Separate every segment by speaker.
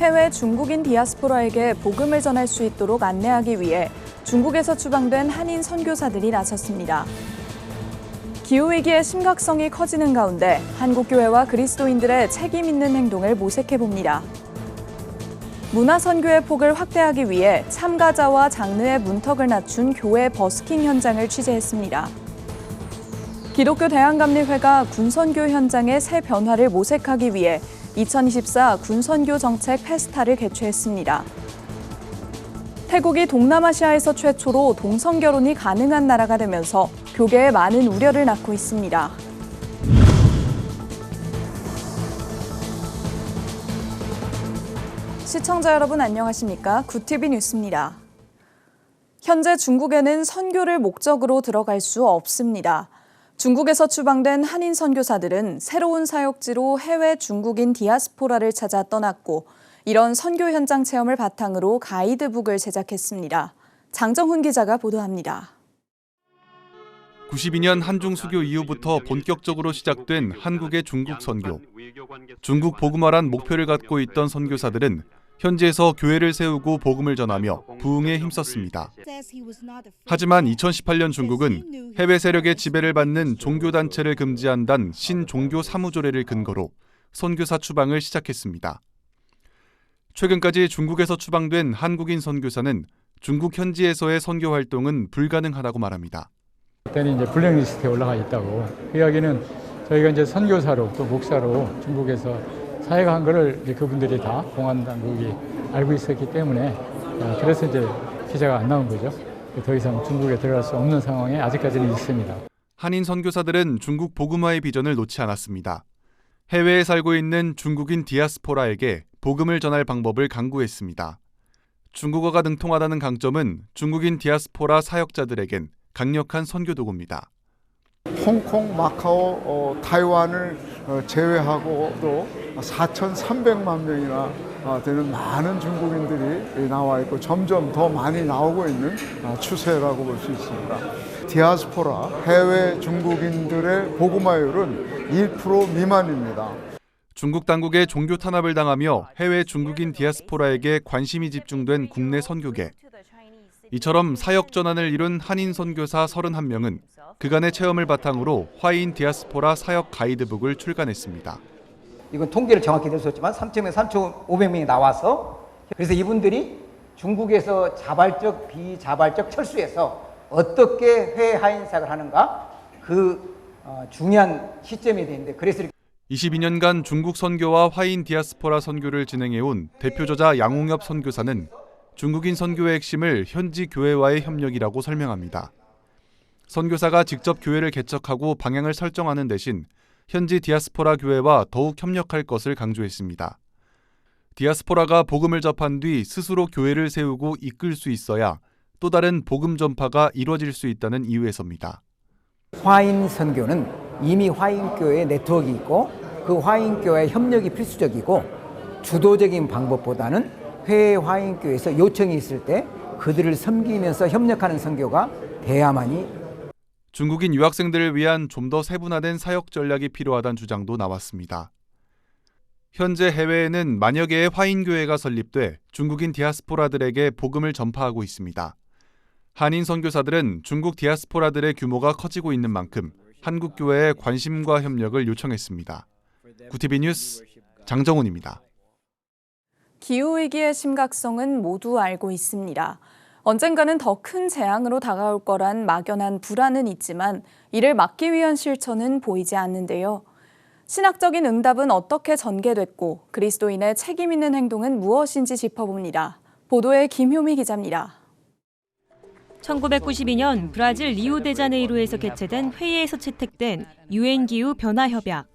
Speaker 1: 해외 중국인 디아스포라에게 복음을 전할 수 있도록 안내하기 위해 중국에서 추방된 한인 선교사들이 나섰습니다. 기후위기의 심각성이 커지는 가운데 한국교회와 그리스도인들의 책임 있는 행동을 모색해봅니다. 문화선교의 폭을 확대하기 위해 참가자와 장르의 문턱을 낮춘 교회 버스킹 현장을 취재했습니다. 기독교 대한감리회가 군선교 현장의 새 변화를 모색하기 위해 2024 군선교 정책 페스타를 개최했습니다. 태국이 동남아시아에서 최초로 동성결혼이 가능한 나라가 되면서 교계에 많은 우려를 낳고 있습니다. 시청자 여러분 안녕하십니까? 구티비 뉴스입니다. 현재 중국에는 선교를 목적으로 들어갈 수 없습니다. 중국에서 추방된 한인 선교사들은 새로운 사역지로 해외 중국인 디아스포라를 찾아 떠났고 이런 선교 현장 체험을 바탕으로 가이드북을 제작했습니다. 장정훈 기자가 보도합니다.
Speaker 2: 92년 한중 수교 이후부터 본격적으로 시작된 한국의 중국 선교. 중국 복음화란 목표를 갖고 있던 선교사들은 현지에서 교회를 세우고 복음을 전하며 부흥에 힘썼습니다. 하지만 2018년 중국은 해외 세력의 지배를 받는 종교단체를 금지한다는 신종교 사무조례를 근거로 선교사 추방을 시작했습니다. 최근까지 중국에서 추방된 한국인 선교사는 중국 현지에서의 선교 활동은 불가능하다고 말합니다.
Speaker 3: 그때는 이제 블랙리스트에 올라가 있다고. 그 이야기는 저희가 이제 선교사로 또 목사로 중국에서 사역한 거를 이제 그분들이 다 공안 당국이 알고 있었기 때문에 그래서 이제 비자가 안 나온 거죠. 더 이상 중국에 들어갈 수 없는 상황에 아직까지는 있습니다.
Speaker 2: 한인 선교사들은 중국 복음화의 비전을 놓지 않았습니다. 해외에 살고 있는 중국인 디아스포라에게 복음을 전할 방법을 강구했습니다. 중국어가 능통하다는 강점은 중국인 디아스포라 사역자들에겐 강력한 선교 도구입니다.
Speaker 4: 홍콩, 마카오, 타이완을 제외하고도 4,300만 명이나 되는 많은 중국인들이 나와 있고 점점 더 많이 나오고 있는 추세라고 볼 수 있습니다. 디아스포라, 해외 중국인들의 복음화율은 1% 미만입니다.
Speaker 2: 중국 당국의 종교 탄압을 당하며 해외 중국인 디아스포라에게 관심이 집중된 국내 선교계. 이처럼 사역 전환을 이룬 한인 선교사 31명은 그간의 체험을 바탕으로 화인 디아스포라 사역 가이드북을 출간했습니다.
Speaker 5: 이건 통계를 정확히 낼 수 없지만 3,000명, 3,500명이 나와서 그래서 이분들이 중국에서 자발적, 비자발적 철수해서 어떻게 해외 하인 사역을 하는가 그 중요한 시점이 되는데 그래서
Speaker 2: 22년간 중국 선교와 화인 디아스포라 선교를 진행해온 대표 저자 양홍엽 선교사는 중국인 선교의 핵심을 현지 교회와의 협력이라고 설명합니다. 선교사가 직접 교회를 개척하고 방향을 설정하는 대신 현지 디아스포라 교회와 더욱 협력할 것을 강조했습니다. 디아스포라가 복음을 접한 뒤 스스로 교회를 세우고 이끌 수 있어야 또 다른 복음 전파가 이루어질 수 있다는 이유에서입니다.
Speaker 6: 화인 선교는 이미 화인교회의 네트워크 있고 그 화인교회의 협력이 필수적이고 주도적인 방법보다는 해외 화인교회에서 요청이 있을 때 그들을 섬기면서 협력하는 선교가 돼야만이
Speaker 2: 중국인 유학생들을 위한 좀 더 세분화된 사역 전략이 필요하다는 주장도 나왔습니다. 현재 해외에는 만여 개의 화인교회가 설립돼 중국인 디아스포라들에게 복음을 전파하고 있습니다. 한인 선교사들은 중국 디아스포라들의 규모가 커지고 있는 만큼 한국 교회의 관심과 협력을 요청했습니다. 구티비 뉴스 장정훈입니다.
Speaker 1: 기후위기의 심각성은 모두 알고 있습니다. 언젠가는 더 큰 재앙으로 다가올 거란 막연한 불안은 있지만 이를 막기 위한 실천은 보이지 않는데요. 신학적인 응답은 어떻게 전개됐고 그리스도인의 책임 있는 행동은 무엇인지 짚어봅니다. 보도에 김효미 기자입니다.
Speaker 7: 1992년 브라질 리우데자네이루에서 개최된 회의에서 채택된 유엔 기후 변화 협약.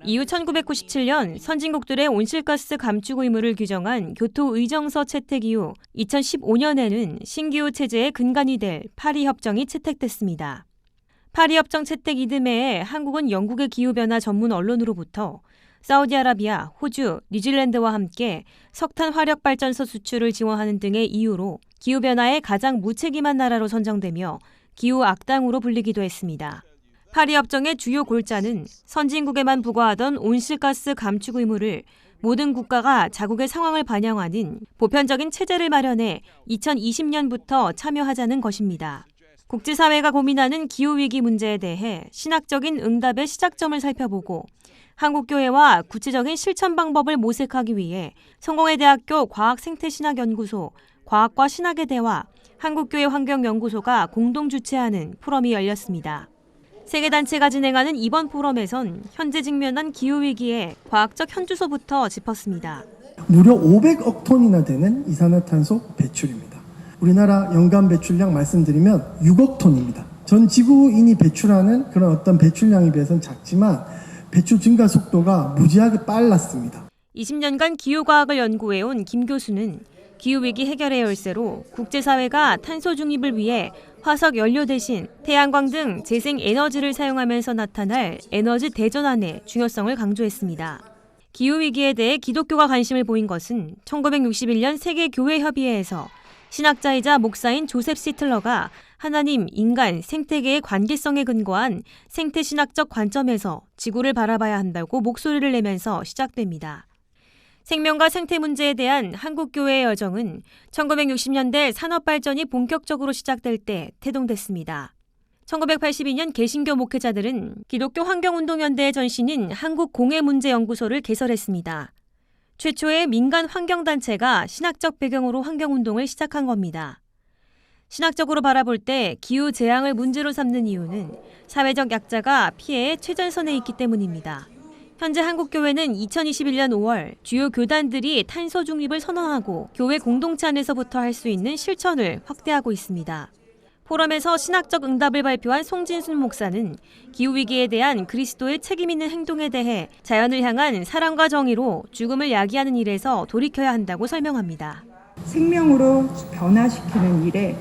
Speaker 7: 이후 1997년 선진국들의 온실가스 감축 의무를 규정한 교토 의정서 채택 이후 2015년에는 신기후 체제의 근간이 될 파리 협정이 채택됐습니다. 파리 협정 채택 이듬해에 한국은 영국의 기후변화 전문 언론으로부터 사우디아라비아, 호주, 뉴질랜드와 함께 석탄 화력 발전소 수출을 지원하는 등의 이유로 기후변화에 가장 무책임한 나라로 선정되며 기후 악당으로 불리기도 했습니다. 파리 협정의 주요 골자는 선진국에만 부과하던 온실가스 감축 의무를 모든 국가가 자국의 상황을 반영하는 보편적인 체제를 마련해 2020년부터 참여하자는 것입니다. 국제사회가 고민하는 기후위기 문제에 대해 신학적인 응답의 시작점을 살펴보고 한국교회와 구체적인 실천 방법을 모색하기 위해 성공회대학교 과학생태신학연구소, 과학과 신학의 대화, 한국교회 환경연구소가 공동 주최하는 포럼이 열렸습니다. 세계 단체가 진행하는 이번 포럼에선 현재 직면한 기후위기의 과학적 현주소부터 짚었습니다.
Speaker 8: 무려 500억 톤이나 되는 이산화탄소 배출입니다. 우리나라 연간 배출량 말씀드리면 6억 톤입니다. 전 지구인이 배출하는 그런 어떤 배출량에 비해서는 작지만 배출 증가 속도가 무지하게 빨랐습니다.
Speaker 7: 20년간 기후과학을 연구해온 김 교수는 기후위기 해결의 열쇠로 국제사회가 탄소 중립을 위해 화석 연료 대신 태양광 등 재생 에너지를 사용하면서 나타날 에너지 대전환의 중요성을 강조했습니다. 기후위기에 대해 기독교가 관심을 보인 것은 1961년 세계교회협의회에서 신학자이자 목사인 조셉 시틀러가 하나님, 인간, 생태계의 관계성에 근거한 생태신학적 관점에서 지구를 바라봐야 한다고 목소리를 내면서 시작됩니다. 생명과 생태 문제에 대한 한국교회의 여정은 1960년대 산업발전이 본격적으로 시작될 때 태동됐습니다. 1982년 개신교 목회자들은 기독교 환경운동연대의 전신인 한국공해문제연구소를 개설했습니다. 최초의 민간 환경단체가 신학적 배경으로 환경운동을 시작한 겁니다. 신학적으로 바라볼 때 기후재앙을 문제로 삼는 이유는 사회적 약자가 피해의 최전선에 있기 때문입니다. 현재 한국교회는 2021년 5월 주요 교단들이 탄소 중립을 선언하고 교회 공동체 안에서부터 할 수 있는 실천을 확대하고 있습니다. 포럼에서 신학적 응답을 발표한 송진순 목사는 기후위기에 대한 그리스도의 책임 있는 행동에 대해 자연을 향한 사랑과 정의로 죽음을 야기하는 일에서 돌이켜야 한다고 설명합니다.
Speaker 9: 생명으로 변화시키는 일에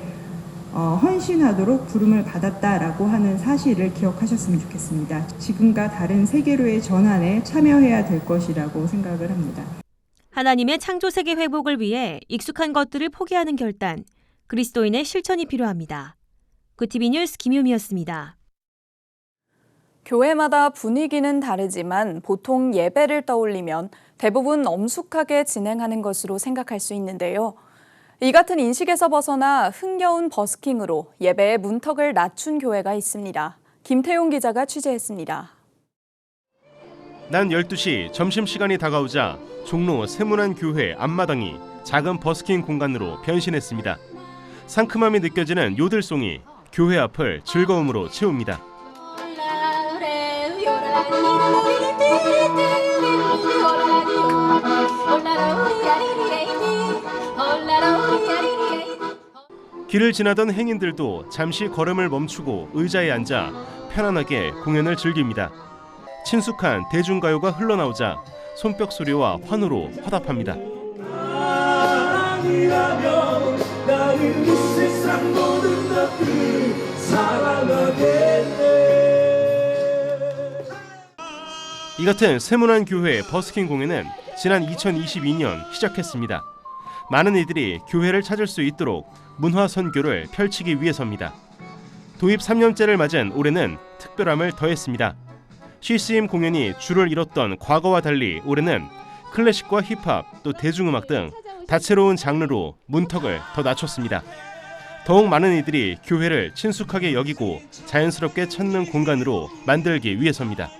Speaker 9: 헌신하도록 부름을 받았다라고 하는 사실을 기억하셨으면 좋겠습니다. 지금과 다른 세계로의 전환에 참여해야 될 것이라고 생각을 합니다.
Speaker 7: 하나님의 창조세계 회복을 위해 익숙한 것들을 포기하는 결단, 그리스도인의 실천이 필요합니다. 구티비 뉴스 김유미였습니다.
Speaker 1: 교회마다 분위기는 다르지만 보통 예배를 떠올리면 대부분 엄숙하게 진행하는 것으로 생각할 수 있는데요. 이 같은 인식에서 벗어나 흥겨운 버스킹으로 예배의 문턱을 낮춘 교회가 있습니다. 김태용 기자가 취재했습니다.
Speaker 10: 난 12시 점심시간이 다가오자 종로 세문안 교회 앞마당이 작은 버스킹 공간으로 변신했습니다. 상큼함이 느껴지는 요들송이 교회 앞을 즐거움으로 채웁니다. 길을 지나던 행인들도 잠시 걸음을 멈추고 의자에 앉아 편안하게 공연을 즐깁니다. 친숙한 대중가요가 흘러나오자 손뼉 소리와 환호로 화답합니다. 이 같은 세문안 교회 버스킹 공연은 지난 2022년 시작했습니다. 많은 이들이 교회를 찾을 수 있도록 문화 선교를 펼치기 위해서입니다. 도입 3년째를 맞은 올해는 특별함을 더했습니다. CCM 공연이 주를 이뤘던 과거와 달리 올해는 클래식과 힙합 또 대중음악 등 다채로운 장르로 문턱을 더 낮췄습니다. 더욱 많은 이들이 교회를 친숙하게 여기고 자연스럽게 찾는 공간으로 만들기 위해서입니다.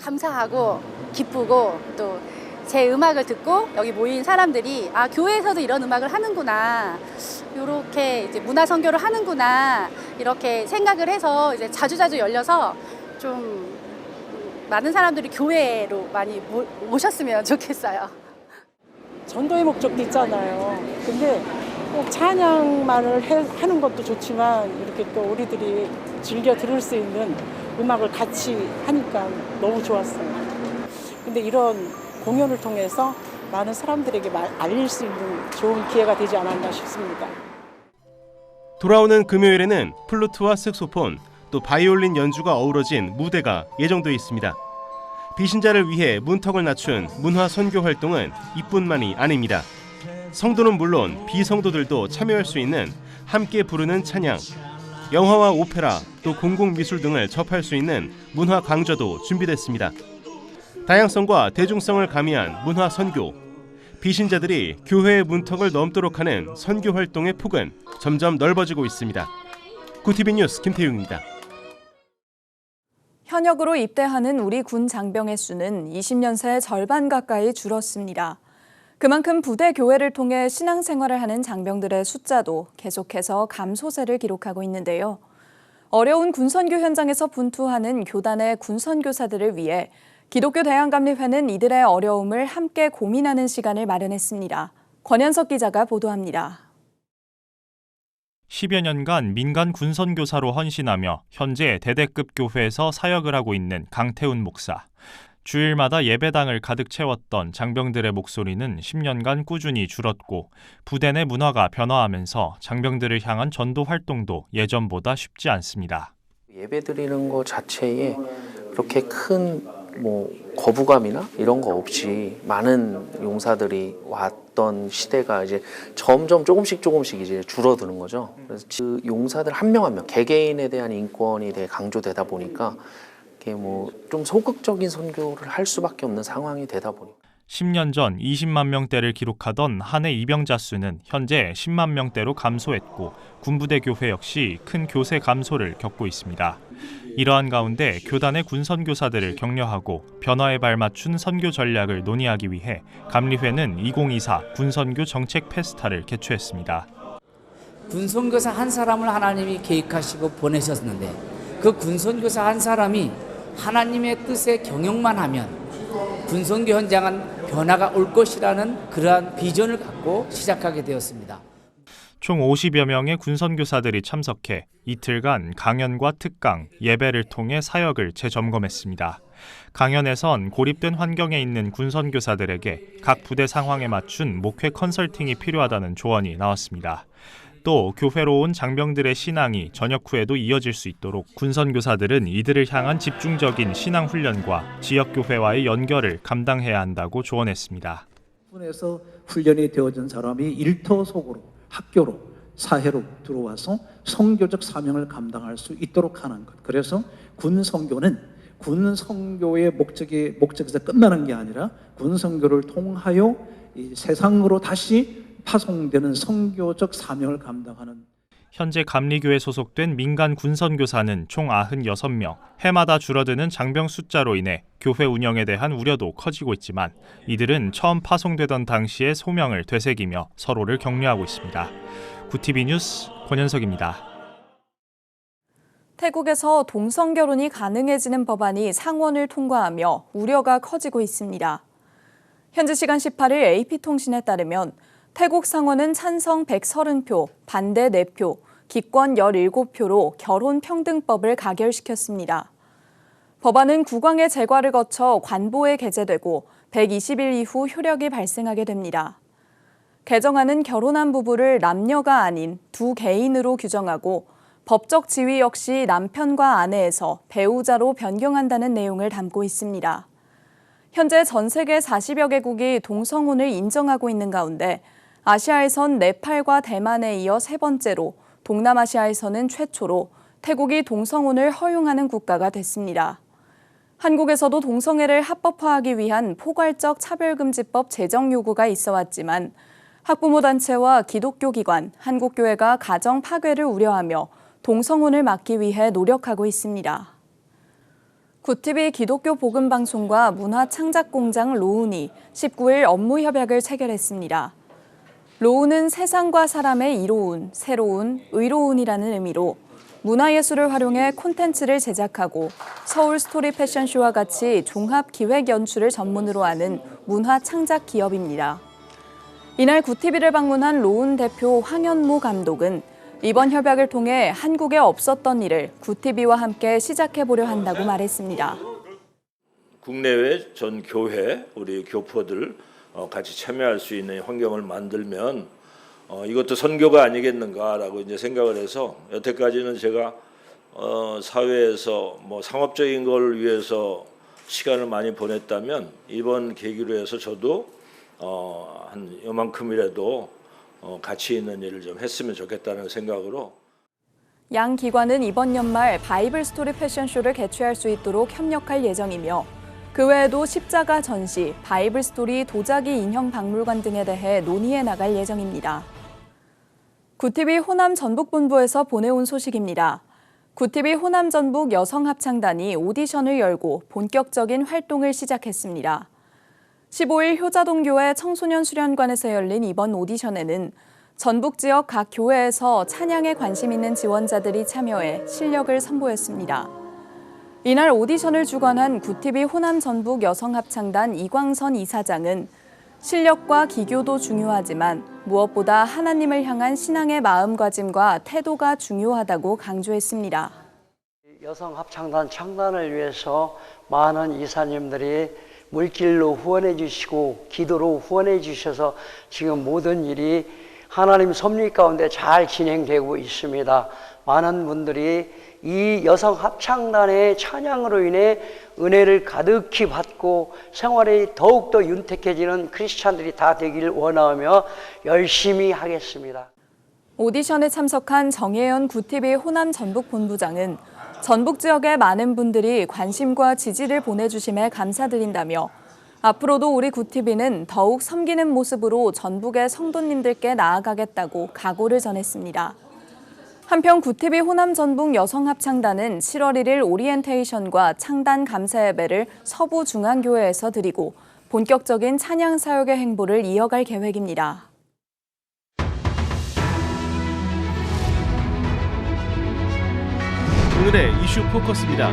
Speaker 11: 감사하고 기쁘고 또 제 음악을 듣고 여기 모인 사람들이 아 교회에서도 이런 음악을 하는구나, 이렇게 이제 문화 선교를 하는구나 이렇게 생각을 해서 이제 자주자주 열려서 좀 많은 사람들이 교회로 많이 오셨으면 좋겠어요.
Speaker 12: 전도의 목적도 있잖아요. 근데 꼭 찬양만을 하는 것도 좋지만 이렇게 또 우리들이 즐겨 들을 수 있는 음악을 같이 하니까 너무 좋았어요. 근데 이런 공연을 통해서 많은 사람들에게 알릴 수 있는 좋은 기회가 되지 않았나 싶습니다.
Speaker 10: 돌아오는 금요일에는 플루트와 색소폰 또 바이올린 연주가 어우러진 무대가 예정돼 있습니다. 비신자를 위해 문턱을 낮춘 문화 선교 활동은 이뿐만이 아닙니다. 성도는 물론 비성도들도 참여할 수 있는 함께 부르는 찬양, 영화와 오페라 또 공공미술 등을 접할 수 있는 문화 강좌도 준비됐습니다. 다양성과 대중성을 가미한 문화 선교. 비신자들이 교회의 문턱을 넘도록 하는 선교 활동의 폭은 점점 넓어지고 있습니다. 구티비 뉴스 김태용입니다.
Speaker 1: 현역으로 입대하는 우리 군 장병의 수는 20년 새 절반 가까이 줄었습니다. 그만큼 부대 교회를 통해 신앙생활을 하는 장병들의 숫자도 계속해서 감소세를 기록하고 있는데요. 어려운 군선교 현장에서 분투하는 교단의 군선교사들을 위해 기독교 대한감리회는 이들의 어려움을 함께 고민하는 시간을 마련했습니다. 권현석 기자가 보도합니다.
Speaker 13: 10여 년간 민간 군선교사로 헌신하며 현재 대대급 교회에서 사역을 하고 있는 강태훈 목사. 주일마다 예배당을 가득 채웠던 장병들의 목소리는 10년간 꾸준히 줄었고 부대 내 문화가 변화하면서 장병들을 향한 전도 활동도 예전보다 쉽지 않습니다.
Speaker 14: 예배드리는 것 자체에 그렇게 큰 거부감이나 이런 거 없이 많은 용사들이 왔던 시대가 이제 점점 조금씩 이제 줄어드는 거죠. 그래서 그 용사들 한 명 한 명 개개인에 대한 인권이 되게 강조되다 보니까 이게 좀 소극적인 선교를 할 수밖에 없는 상황이 되다 보니까
Speaker 13: 10년 전 20만 명대를 기록하던 한 해 입영자 수는 현재 10만 명대로 감소했고 군부대 교회 역시 큰 교세 감소를 겪고 있습니다. 이러한 가운데 교단의 군선교사들을 격려하고 변화에 발맞춘 선교 전략을 논의하기 위해 감리회는 2024 군선교 정책 페스타를 개최했습니다.
Speaker 15: 군선교사 한 사람을 하나님이 계획하시고 보내셨는데 그 군선교사 한 사람이 하나님의 뜻에 경영만 하면 군선교 현장은 변화가 올 것이라는 그러한 비전을 갖고 시작하게 되었습니다.
Speaker 13: 총 50여 명의 군선교사들이 참석해 이틀간 강연과 특강, 예배를 통해 사역을 재점검했습니다. 강연에선 고립된 환경에 있는 군선교사들에게 각 부대 상황에 맞춘 목회 컨설팅이 필요하다는 조언이 나왔습니다. 또 교회로 온 장병들의 신앙이 전역 후에도 이어질 수 있도록 군선교사들은 이들을 향한 집중적인 신앙 훈련과 지역교회와의 연결을 감당해야 한다고 조언했습니다.
Speaker 16: 군에서 훈련이 되어진 사람이 일터 속으로, 학교로, 사회로 들어와서 선교적 사명을 감당할 수 있도록 하는 것. 그래서 군선교는 군선교의 목적에서 끝나는 게 아니라 군선교를 통하여 이 세상으로 다시 파송되는 선교적 사명을 감당하는.
Speaker 13: 현재 감리교에 소속된 민간 군선교사는 총 96명. 해마다 줄어드는 장병 숫자로 인해 교회 운영에 대한 우려도 커지고 있지만 이들은 처음 파송되던 당시의 소명을 되새기며 서로를 격려하고 있습니다. 구티비 뉴스 권현석입니다.
Speaker 1: 태국에서 동성결혼이 가능해지는 법안이 상원을 통과하며 우려가 커지고 있습니다. 현지 시간 18일 AP통신에 따르면 태국 상원은 찬성 130표, 반대 4표, 기권 17표로 결혼평등법을 가결시켰습니다. 법안은 국왕의 제과를 거쳐 관보에 게재되고 120일 이후 효력이 발생하게 됩니다. 개정안은 결혼한 부부를 남녀가 아닌 두 개인으로 규정하고 법적 지위 역시 남편과 아내에서 배우자로 변경한다는 내용을 담고 있습니다. 현재 전 세계 40여 개국이 동성혼을 인정하고 있는 가운데 아시아에선 네팔과 대만에 이어 세 번째로 동남아시아에서는 최초로 태국이 동성혼을 허용하는 국가가 됐습니다. 한국에서도 동성애를 합법화하기 위한 포괄적 차별금지법 제정 요구가 있어 왔지만 학부모 단체와 기독교 기관, 한국교회가 가정 파괴를 우려하며 동성혼을 막기 위해 노력하고 있습니다. 구티비 기독교 복음방송과 문화창작공장 로운이 19일 업무 협약을 체결했습니다. 로운은 세상과 사람의 이로운, 새로운, 의로운이라는 의미로 문화예술을 활용해 콘텐츠를 제작하고 서울 스토리 패션쇼와 같이 종합 기획 연출을 전문으로 하는 문화창작 기업입니다. 이날 구티비를 방문한 로운 대표 황현무 감독은 이번 협약을 통해 한국에 없었던 일을 구티비와 함께 시작해보려 한다고 말했습니다.
Speaker 17: 국내외 전 교회, 우리 교포들 같이 참여할 수 있는 환경을 만들면 이것도 선교가 아니겠는가라고 이제 생각을 해서 여태까지는 제가 사회에서 상업적인 걸 위해서 시간을 많이 보냈다면 이번 계기로 해서 저도 한 요만큼이라도 가치 있는 일을 좀 했으면 좋겠다는 생각으로
Speaker 1: 양 기관은 이번 연말 바이블 스토리 패션쇼를 개최할 수 있도록 협력할 예정이며 그 외에도 십자가 전시, 바이블 스토리 도자기 인형 박물관 등에 대해 논의해 나갈 예정입니다. 구티비 호남 전북본부에서 보내온 소식입니다. 구티비 호남 전북 여성합창단이 오디션을 열고 본격적인 활동을 시작했습니다. 15일 효자동교회 청소년 수련관에서 열린 이번 오디션에는 전북 지역 각 교회에서 찬양에 관심 있는 지원자들이 참여해 실력을 선보였습니다. 이날 오디션을 주관한 구티비 호남 전북 여성합창단 이광선 이사장은 실력과 기교도 중요하지만 무엇보다 하나님을 향한 신앙의 마음가짐과 태도가 중요하다고 강조했습니다.
Speaker 18: 여성합창단 창단을 위해서 많은 이사님들이 물질로 후원해 주시고 기도로 후원해 주셔서 지금 모든 일이 하나님 섭리 가운데 잘 진행되고 있습니다. 많은 분들이 이 여성합창단의 찬양으로 인해 은혜를 가득히 받고 생활이 더욱더 윤택해지는 크리스찬들이 다 되기를 원하며 열심히 하겠습니다.
Speaker 1: 오디션에 참석한 정혜연 구티비 호남 전북본부장은 전북 지역의 많은 분들이 관심과 지지를 보내주심에 감사드린다며 앞으로도 우리 구티비는 더욱 섬기는 모습으로 전북의 성도님들께 나아가겠다고 각오를 전했습니다. 한편 구티비 호남 전북 여성합창단은 7월 1일 오리엔테이션과 창단 감사 예배를 서부중앙교회에서 드리고 본격적인 찬양 사역의 행보를 이어갈 계획입니다.
Speaker 10: 오늘의 이슈 포커스입니다.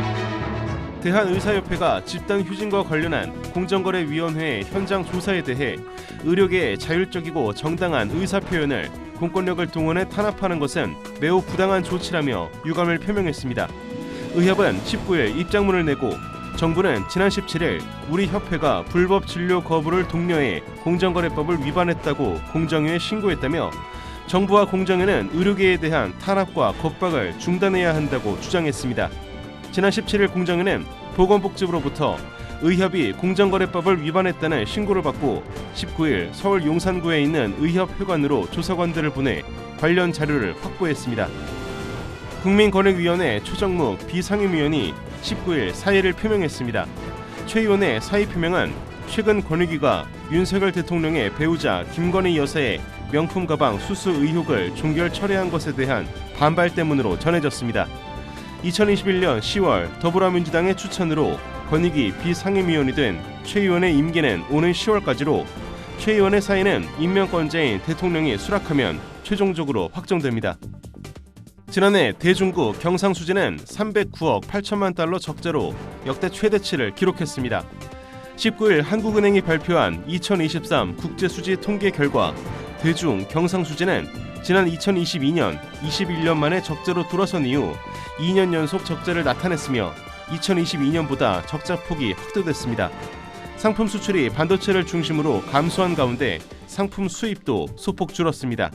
Speaker 10: 대한의사협회가 집단휴진과 관련한 공정거래위원회의 현장 조사에 대해 의료계의 자율적이고 정당한 의사표현을 공권력을 동원해 탄압하는 것은 매우 부당한 조치라며 유감을 표명했습니다. 의협은 19일 입장문을 내고 정부는 지난 17일 우리 협회가 불법 진료 거부를 독려해 공정거래법을 위반했다고 공정위에 신고했다며 정부와 공정위는 의료계에 대한 탄압과 겁박을 중단해야 한다고 주장했습니다. 지난 17일 공정위는 보건복지부로부터 의협이 공정거래법을 위반했다는 신고를 받고 19일 서울 용산구에 있는 의협회관으로 조사관들을 보내 관련 자료를 확보했습니다. 국민권익위원회 초정묵 비상임위원이 19일 사의를 표명했습니다. 최 의원의 사의 표명은 최근 권익위가 윤석열 대통령의 배우자 김건희 여사의 명품 가방 수수 의혹을 종결 철회한 것에 대한 반발 때문으로 전해졌습니다. 2021년 10월 더불어민주당의 추천으로 권익위 비상임위원이 된 최 의원의 임기는 오는 10월까지로 최 의원의 사의는 임명권자인 대통령이 수락하면 최종적으로 확정됩니다. 지난해 대중국 경상수지는 309억 8천만 달러 적자로 역대 최대치를 기록했습니다. 19일 한국은행이 발표한 2023 국제수지 통계 결과 대중 경상수지는 지난 2022년 21년 만에 적자로 돌아선 이후 2년 연속 적자를 나타냈으며 2022년보다 적자 폭이 확대됐습니다. 상품 수출이 반도체를 중심으로 감소한 가운데 상품 수입도 소폭 줄었습니다.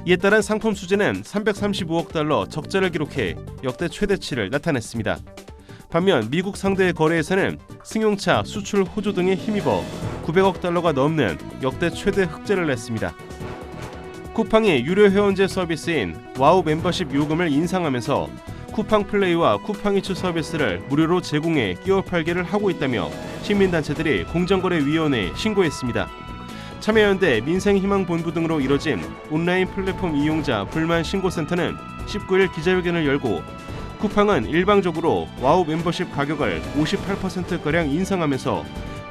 Speaker 10: 이에 따른 상품 수지는 335억 달러 적자를 기록해 역대 최대치를 나타냈습니다. 반면 미국 상대의 거래에서는 승용차 수출 호조 등에 힘입어 900억 달러가 넘는 역대 최대 흑자를 냈습니다. 쿠팡이 유료 회원제 서비스인 와우 멤버십 요금을 인상하면서 쿠팡 플레이와 쿠팡 이츠 서비스를 무료로 제공해 끼워 팔기를 하고 있다며 시민단체들이 공정거래위원회에 신고했습니다. 참여연대 민생희망본부 등으로 이뤄진 온라인 플랫폼 이용자 불만 신고센터는 19일 기자회견을 열고 쿠팡은 일방적으로 와우 멤버십 가격을 58%가량 인상하면서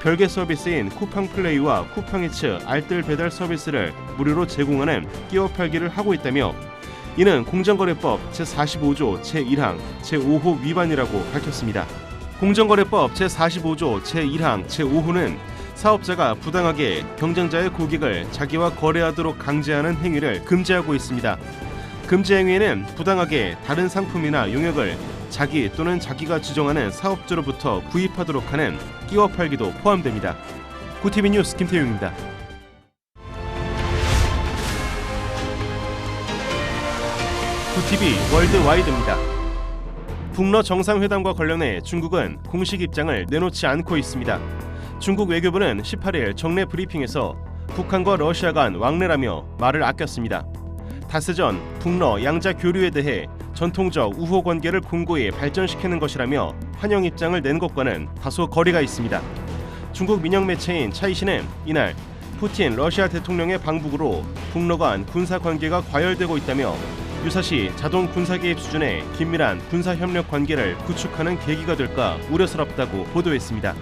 Speaker 10: 별개 서비스인 쿠팡 플레이와 쿠팡 이츠 알뜰 배달 서비스를 무료로 제공하는 끼워 팔기를 하고 있다며 이는 공정거래법 제45조 제1항 제5호 위반이라고 밝혔습니다. 공정거래법 제45조 제1항 제5호는 사업자가 부당하게 경쟁자의 고객을 자기와 거래하도록 강제하는 행위를 금지하고 있습니다. 금지 행위에는 부당하게 다른 상품이나 용역을 자기 또는 자기가 지정하는 사업주로부터 구입하도록 하는 끼워 팔기도 포함됩니다. 구티비 뉴스 김태용입니다. 구티비 월드와이드입니다. 북러 정상회담과 관련해 중국은 공식 입장을 내놓지 않고 있습니다. 중국 외교부는 18일 정례 브리핑에서 북한과 러시아 간 왕래라며 말을 아꼈습니다. 닷새 전 북러 양자 교류에 대해 전통적 우호 관계를 공고히 발전시키는 것이라며 환영 입장을 낸 것과는 다소 거리가 있습니다. 중국 민영 매체인 차이신은 이날 푸틴 러시아 대통령의 방북으로 북러 간 군사 관계가 과열되고 있다며 유사시 자동 군사 개입 수준의 긴밀한 군사 협력 관계를 구축하는 계기가 될까 우려스럽다고 보도했습니다.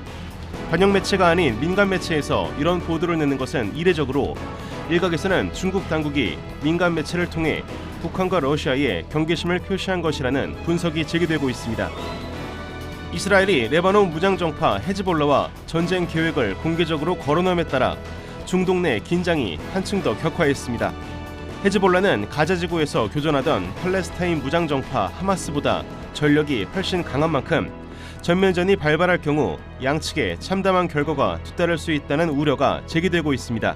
Speaker 10: 관영 매체가 아닌 민간 매체에서 이런 보도를 내는 것은 이례적으로 일각에서는 중국 당국이 민간 매체를 통해 북한과 러시아에 경계심을 표시한 것이라는 분석이 제기되고 있습니다. 이스라엘이 레바논 무장정파 헤즈볼라와 전쟁 계획을 공개적으로 거론함에 따라 중동 내 긴장이 한층 더 격화했습니다. 헤즈볼라는 가자지구에서 교전하던 팔레스타인 무장정파 하마스보다 전력이 훨씬 강한 만큼 전면전이 발발할 경우 양측에 참담한 결과가 뒤따를 수 있다는 우려가 제기되고 있습니다.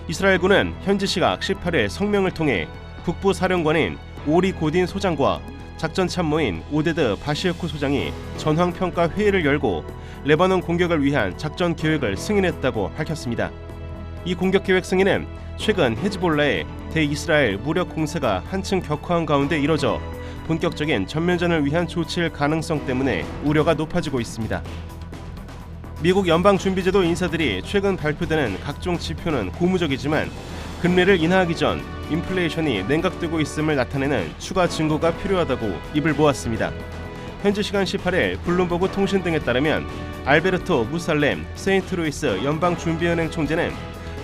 Speaker 10: 이스라엘군은 현지 시각 18일 성명을 통해 북부 사령관인 오리 고딘 소장과 작전 참모인 오데드 바시에코 소장이 전황평가 회의를 열고 레바논 공격을 위한 작전 계획을 승인했다고 밝혔습니다. 이 공격 계획 승인은 최근 헤즈볼라의 대이스라엘 무력 공세가 한층 격화한 가운데 이뤄져 본격적인 전면전을 위한 조치일 가능성 때문에 우려가 높아지고 있습니다. 미국 연방준비제도 인사들이 최근 발표되는 각종 지표는 고무적이지만 금리를 인하하기 전 인플레이션이 냉각되고 있음을 나타내는 추가 증거가 필요하다고 입을 모았습니다. 현지 시간 18일 블룸버그 통신 등에 따르면 알베르토 무살렘 세인트루이스 연방준비은행 총재는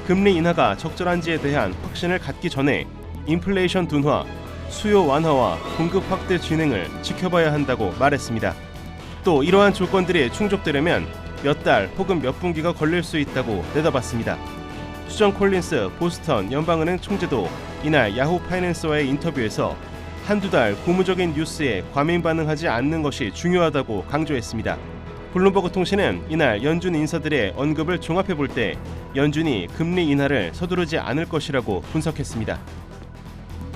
Speaker 10: 금리 인하가 적절한지에 대한 확신을 갖기 전에 인플레이션 둔화, 수요 완화와 공급 확대 진행을 지켜봐야 한다고 말했습니다. 또 이러한 조건들이 충족되려면 몇 달 혹은 몇 분기가 걸릴 수 있다고 내다봤습니다. 수정 콜린스 보스턴 연방은행 총재도 이날 야후 파이낸스와의 인터뷰에서 한두 달 고무적인 뉴스에 과민 반응하지 않는 것이 중요하다고 강조했습니다. 블룸버그 통신은 이날 연준 인사들의 언급을 종합해 볼 때 연준이 금리 인하를 서두르지 않을 것이라고 분석했습니다.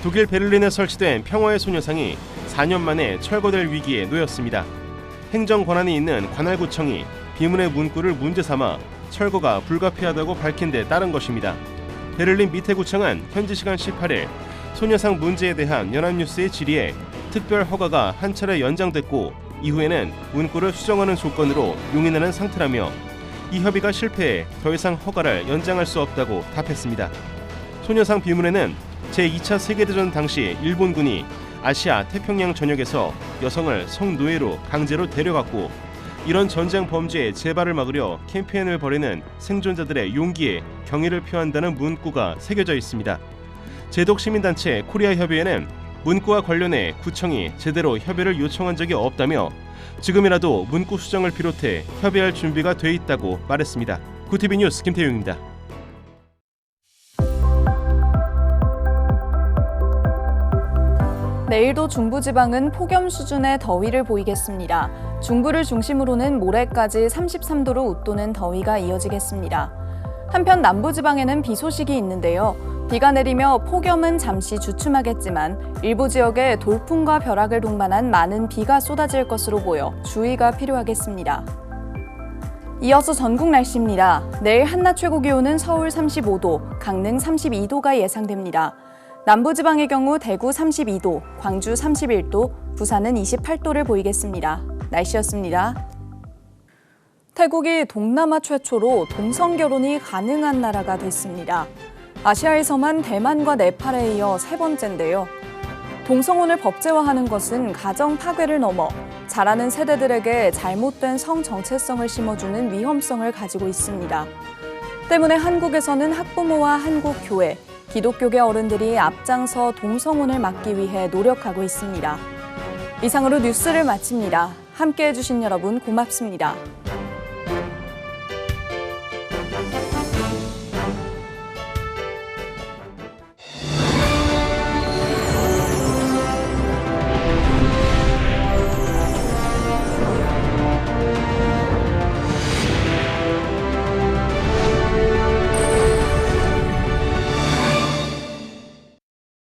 Speaker 10: 독일 베를린에 설치된 평화의 소녀상이 4년 만에 철거될 위기에 놓였습니다. 행정 권한이 있는 관할구청이 비문의 문구를 문제 삼아 철거가 불가피하다고 밝힌 데 따른 것입니다. 베를린 미테구청은 현지 시간 18일 소녀상 문제에 대한 연합뉴스의 질의에 특별 허가가 한 차례 연장됐고 이후에는 문구를 수정하는 조건으로 용인하는 상태라며 이 협의가 실패해 더 이상 허가를 연장할 수 없다고 답했습니다. 소녀상 비문에는 제2차 세계대전 당시 일본군이 아시아 태평양 전역에서 여성을 성노예로 강제로 데려갔고 이런 전쟁 범죄의 재발을 막으려 캠페인을 벌이는 생존자들의 용기에 경의를 표한다는 문구가 새겨져 있습니다. 제독 시민단체 코리아협의회는 문구와 관련해 구청이 제대로 협의를 요청한 적이 없다며 지금이라도 문구 수정을 비롯해 협의할 준비가 돼 있다고 말했습니다. 구티비 뉴스 김태용입니다.
Speaker 1: 내일도 중부지방은 폭염 수준의 더위를 보이겠습니다. 중부를 중심으로는 모레까지 33도로 웃도는 더위가 이어지겠습니다. 한편 남부지방에는 비 소식이 있는데요. 비가 내리며 폭염은 잠시 주춤하겠지만 일부 지역에 돌풍과 벼락을 동반한 많은 비가 쏟아질 것으로 보여 주의가 필요하겠습니다. 이어서 전국 날씨입니다. 내일 한낮 최고 기온은 서울 35도, 강릉 32도가 예상됩니다. 남부지방의 경우 대구 32도, 광주 31도, 부산은 28도를 보이겠습니다. 날씨였습니다. 태국이 동남아 최초로 동성결혼이 가능한 나라가 됐습니다. 아시아에서만 대만과 네팔에 이어 세 번째인데요. 동성혼을 법제화하는 것은 가정 파괴를 넘어 자라는 세대들에게 잘못된 성 정체성을 심어주는 위험성을 가지고 있습니다. 때문에 한국에서는 학부모와 한국 교회, 기독교계 어른들이 앞장서 동성혼을 막기 위해 노력하고 있습니다. 이상으로 뉴스를 마칩니다. 함께해 주신 여러분 고맙습니다.